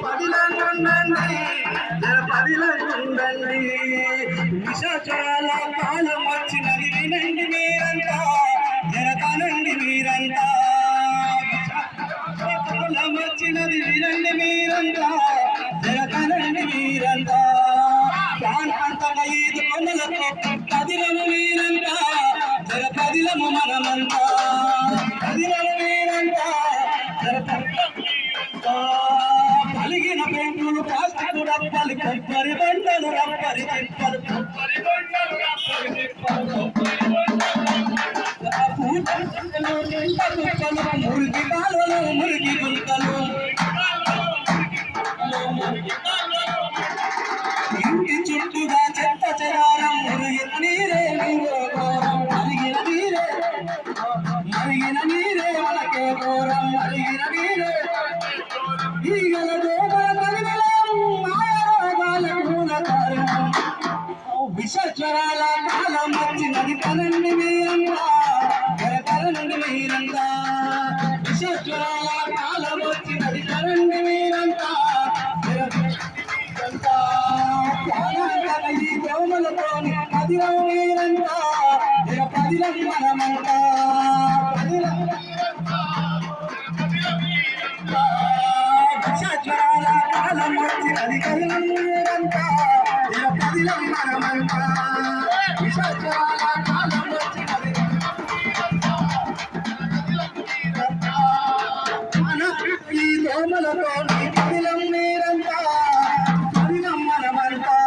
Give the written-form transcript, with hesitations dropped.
పదిలండి పదిలండి విషాచాల కాలం వచ్చినది వినండి మీరంతా జరగనండి మీరంతా కాలం వచ్చినది వినండి మీరంతా జరగనండి మీరంతా ప్రాణాంతక ఈదు కొనలకు పదిలము మీరంతా జర పదిలము మనమంతా పదిలము మీరంతా జర పలిగిన పెంకులు ప్లాస్టిక్ రప్పలు కొబ్బరి బండలు రప్పరి తిప్పలు మురికి కాలువలు మురికి గుంతలు ఇంటి చుట్టూగా చెత్త చెదారం మురిగిన నీరే నీరే ఘోరం మరిగిన నీరే మనకే ఘోరం మరిగిన నీరే ఈగల దోమల తగినలం మాయరోగాల మూల కారణం విషజ్వరాల కాలం వచ్చినది కనండి మీరంతా కనండి మీరంతా విషజ్వరాల కాలం వచ్చినది కనండి మీరంతా ఈ దోమలతోని పదిలం మీరంతా పదిలం మనమంతా విషజ్వరాల కాలం వచ్చినది కనండి మీరంతా పదిలం మనమంతా విషజ్వరాల కాలం